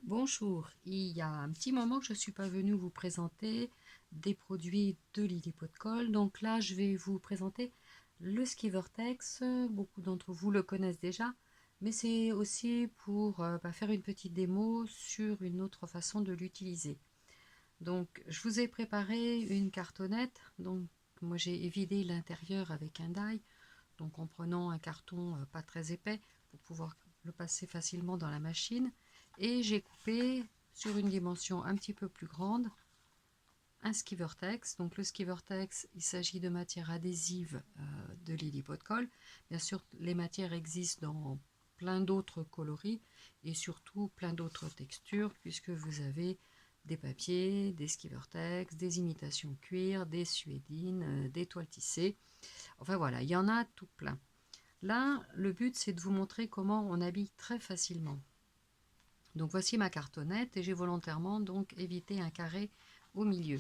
Bonjour, il y a un petit moment que je ne suis pas venue vous présenter des produits de Lily Pot de Colle. Donc là, je vais vous présenter le Ski Vortex. Beaucoup d'entre vous le connaissent déjà, mais c'est aussi pour faire une petite démo sur une autre façon de l'utiliser. Donc, je vous ai préparé une cartonnette. Donc, moi, j'ai évidé l'intérieur avec un die. Donc, en prenant un carton pas très épais pour pouvoir le passer facilement dans la machine. Et j'ai coupé sur une dimension un petit peu plus grande un ski vortex. Donc le ski vortex, il s'agit de matière adhésive de Lily Pot de Colle. Bien sûr, les matières existent dans plein d'autres coloris et surtout plein d'autres textures, puisque vous avez des papiers, des ski vortex, des imitations cuir, des suédines, des toiles tissées. Enfin voilà, il y en a tout plein. Là, le but, c'est de vous montrer comment on habille très facilement. Donc voici ma cartonnette et j'ai volontairement donc évité un carré au milieu.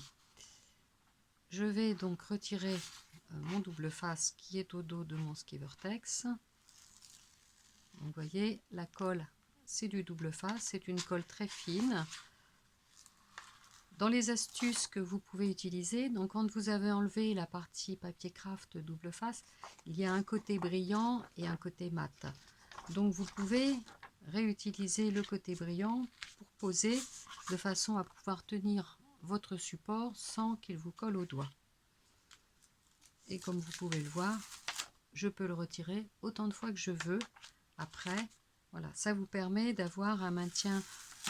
Je vais donc retirer mon double face qui est au dos de mon ski vortex. Donc vous voyez, la colle, c'est du double face, c'est une colle très fine. Dans les astuces que vous pouvez utiliser, donc quand vous avez enlevé la partie papier craft double face, il y a un côté brillant et un côté mat. Donc vous pouvez réutiliser le côté brillant pour poser de façon à pouvoir tenir votre support sans qu'il vous colle au doigt. Et comme vous pouvez le voir, je peux le retirer autant de fois que je veux. Après, voilà, ça vous permet d'avoir un maintien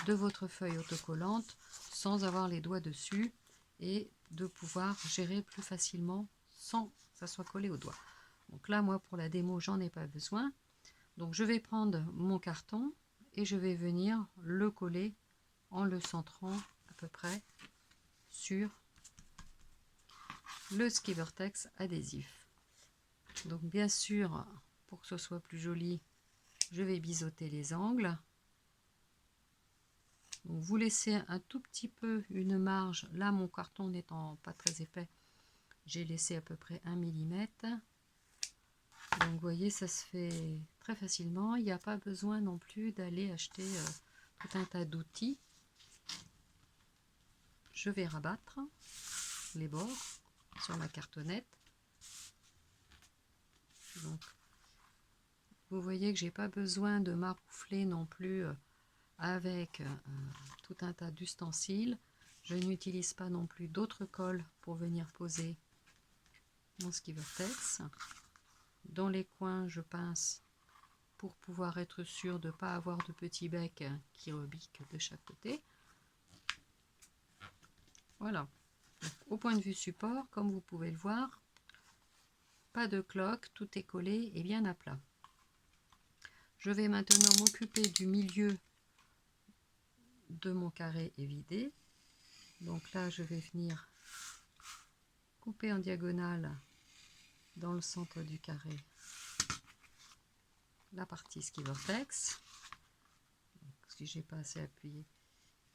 de votre feuille autocollante sans avoir les doigts dessus et de pouvoir gérer plus facilement sans que ça soit collé au doigt. Donc là, moi, pour la démo, j'en ai pas besoin. Donc je vais prendre mon carton et je vais venir le coller en le centrant à peu près sur le ski vortex adhésif. Donc bien sûr, pour que ce soit plus joli, je vais biseauter les angles. Donc vous laissez un tout petit peu une marge. Là, mon carton n'étant pas très épais, j'ai laissé à peu près 1 mm. Donc vous voyez, ça se fait très facilement. Il n'y a pas besoin non plus d'aller acheter tout un tas d'outils. Je vais rabattre les bords sur ma cartonnette. Donc, vous voyez que j'ai pas besoin de maroufler non plus avec tout un tas d'ustensiles. Je n'utilise pas non plus d'autres colles pour venir poser mon ski vortex. Dans les coins, je pince pour pouvoir être sûr de ne pas avoir de petits becs qui rebiquent de chaque côté. Voilà. Donc, au point de vue support, comme vous pouvez le voir, pas de cloque, tout est collé et bien à plat. Je vais maintenant m'occuper du milieu de mon carré évidé. Donc là, je vais venir couper en diagonale dans le centre du carré la partie ski vortex. Donc, si j'ai pas assez appuyé,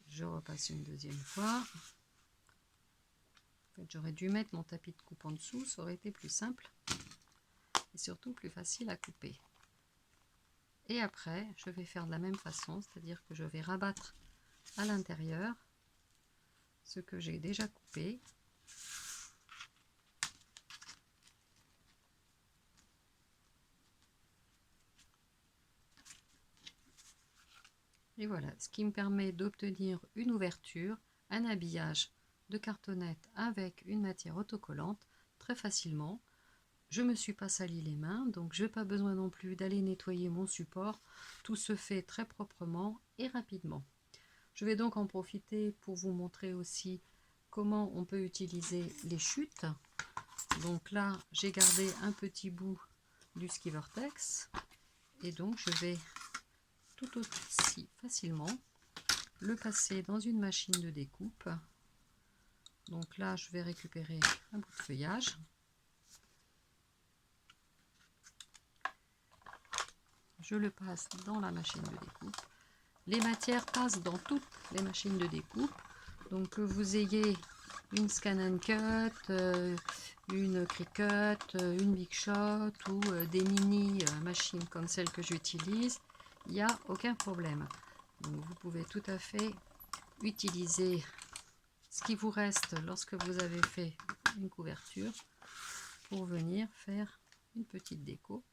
je repasse une deuxième fois. En fait, j'aurais dû mettre mon tapis de coupe en dessous, ça aurait été plus simple et surtout plus facile à couper. Et après, je vais faire de la même façon, c'est-à-dire que je vais rabattre à l'intérieur ce que j'ai déjà coupé. Et voilà, ce qui me permet d'obtenir une ouverture, un habillage de cartonnette avec une matière autocollante très facilement. Je ne me suis pas sali les mains, donc je n'ai pas besoin non plus d'aller nettoyer mon support. Tout se fait très proprement et rapidement. Je vais donc en profiter pour vous montrer aussi comment on peut utiliser les chutes. Donc là, j'ai gardé un petit bout du ski vortex et donc je vais tout aussi facilement le passer dans une machine de découpe. Donc là, je vais récupérer un bout de feuillage. Je le passe dans la machine de découpe. Les matières passent dans toutes les machines de découpe. Donc que vous ayez une Scan & Cut, une Cricut, une Big Shot ou des mini machines comme celle que j'utilise, il n'y a aucun problème. Donc vous pouvez tout à fait utiliser ce qui vous reste lorsque vous avez fait une couverture pour venir faire une petite déco.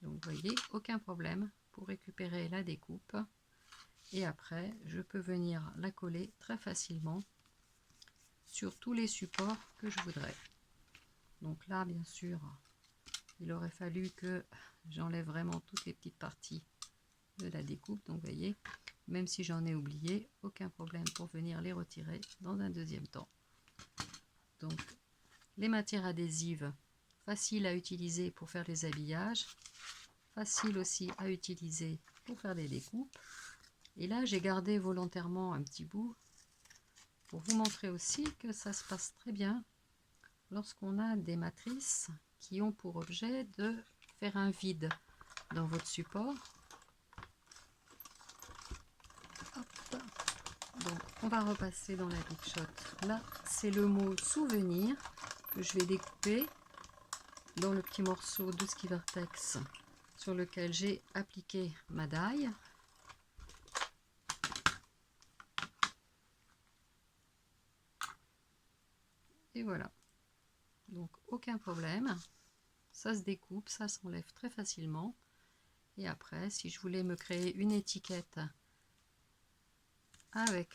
Donc vous voyez, aucun problème pour récupérer la découpe. Et après, je peux venir la coller très facilement sur tous les supports que je voudrais. Donc là, bien sûr, il aurait fallu que j'enlève vraiment toutes les petites parties de la découpe. Donc vous voyez, même si j'en ai oublié, aucun problème pour venir les retirer dans un deuxième temps. Donc les matières adhésives, faciles à utiliser pour faire les habillages, facile aussi à utiliser pour faire des découpes. Et là, j'ai gardé volontairement un petit bout pour vous montrer aussi que ça se passe très bien lorsqu'on a des matrices qui ont pour objet de faire un vide dans votre support. Hop. Donc, on va repasser dans la Big Shot. Là, c'est le mot souvenir que je vais découper dans le petit morceau de ski vertex sur lequel j'ai appliqué ma daille. Et voilà. Donc aucun problème. Ça se découpe, ça s'enlève très facilement. Et après, si je voulais me créer une étiquette avec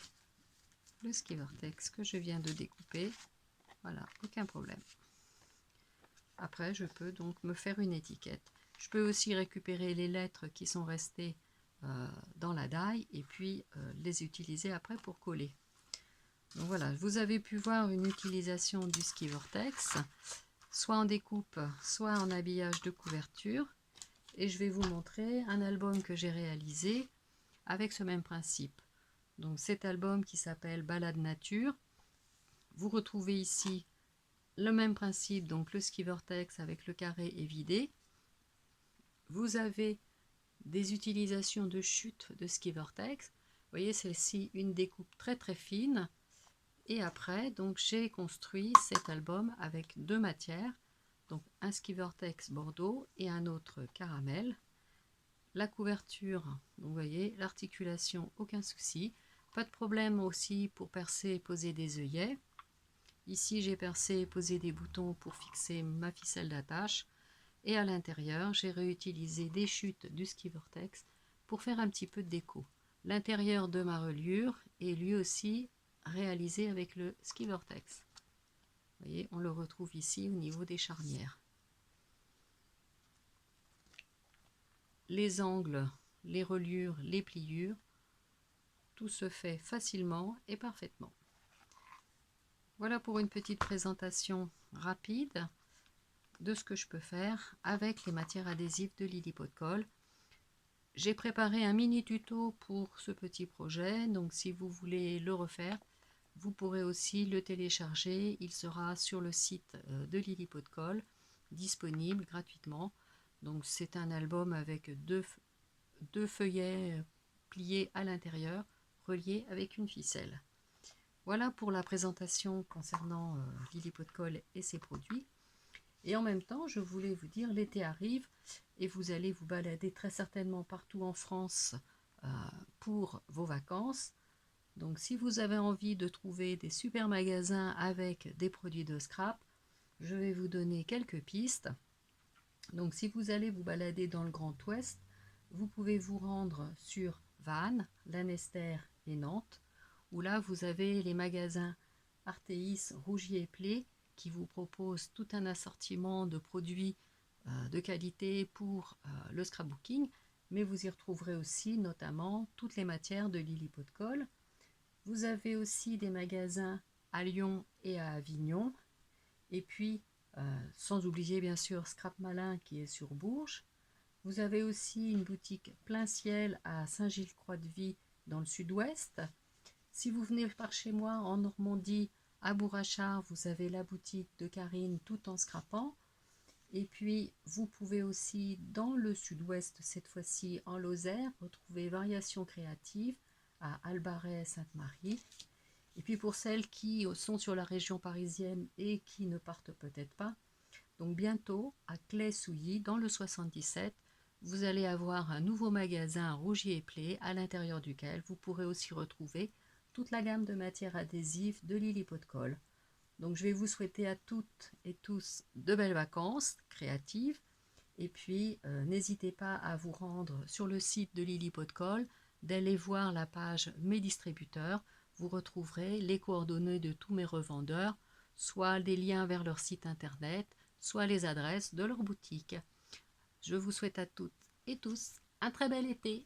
le ski vertex que je viens de découper, voilà, aucun problème. Après, je peux donc me faire une étiquette. Je peux aussi récupérer les lettres qui sont restées dans la daille et puis les utiliser après pour coller. Donc voilà, vous avez pu voir une utilisation du ski vertex, soit en découpe, soit en habillage de couverture. Et je vais vous montrer un album que j'ai réalisé avec ce même principe. Donc cet album qui s'appelle Balade Nature. Vous retrouvez ici le même principe, donc le ski vertex avec le carré évidé. Vous avez des utilisations de chute de ski vertex. Vous voyez, celle-ci, une découpe très très fine. Et après, donc j'ai construit cet album avec deux matières, donc un ski vertex bordeaux et un autre caramel. La couverture, donc vous voyez, l'articulation, aucun souci. Pas de problème aussi pour percer et poser des œillets. Ici, j'ai percé et posé des boutons pour fixer ma ficelle d'attache. Et à l'intérieur, j'ai réutilisé des chutes du ski vertex pour faire un petit peu de déco. L'intérieur de ma reliure est lui aussi réalisé avec le ski vertex. Vous voyez, on le retrouve ici au niveau des charnières. Les angles, les reliures, les pliures, tout se fait facilement et parfaitement. Voilà pour une petite présentation rapide de ce que je peux faire avec les matières adhésives de Lily Pot de Colle. J'ai préparé un mini tuto pour ce petit projet, donc si vous voulez le refaire, vous pourrez aussi le télécharger. Il sera sur le site de Lily Pot de Colle, disponible gratuitement. Donc c'est un album avec deux feuillets pliés à l'intérieur, reliés avec une ficelle. Voilà pour la présentation concernant Lily Pot de Colle et ses produits. Et en même temps, je voulais vous dire, l'été arrive et vous allez vous balader très certainement partout en France pour vos vacances. Donc si vous avez envie de trouver des super magasins avec des produits de scrap, je vais vous donner quelques pistes. Donc si vous allez vous balader dans le Grand Ouest, vous pouvez vous rendre sur Vannes, Lanester et Nantes, où là vous avez les magasins Artéis, Rougier et Play qui vous proposent tout un assortiment de produits de qualité pour le scrapbooking, mais vous y retrouverez aussi notamment toutes les matières de Lily Pot de Colle. Vous avez aussi des magasins à Lyon et à Avignon, et puis sans oublier bien sûr Scrap Malin qui est sur Bourges. Vous avez aussi une boutique plein ciel à Saint-Gilles-Croix-de-Vie dans le sud-ouest. Si vous venez par chez moi en Normandie, à Bourrachard, vous avez la boutique de Karine tout en scrapant. Et puis vous pouvez aussi dans le sud-ouest, cette fois-ci en Lozère, retrouver Variations créatives à Albaret Sainte-Marie. Et puis pour celles qui sont sur la région parisienne et qui ne partent peut-être pas, Donc bientôt, à Claye-Souilly, dans le 77, vous allez avoir un nouveau magasin Rougier et Play, à l'intérieur duquel vous pourrez aussi retrouver toute la gamme de matières adhésives de Lily Pot de Colle. Donc je vais vous souhaiter à toutes et tous de belles vacances créatives. Et puis n'hésitez pas à vous rendre sur le site de Lily Pot de Colle, d'aller voir la page Mes distributeurs. Vous retrouverez les coordonnées de tous mes revendeurs, soit des liens vers leur site internet, soit les adresses de leur boutique. Je vous souhaite à toutes et tous un très bel été.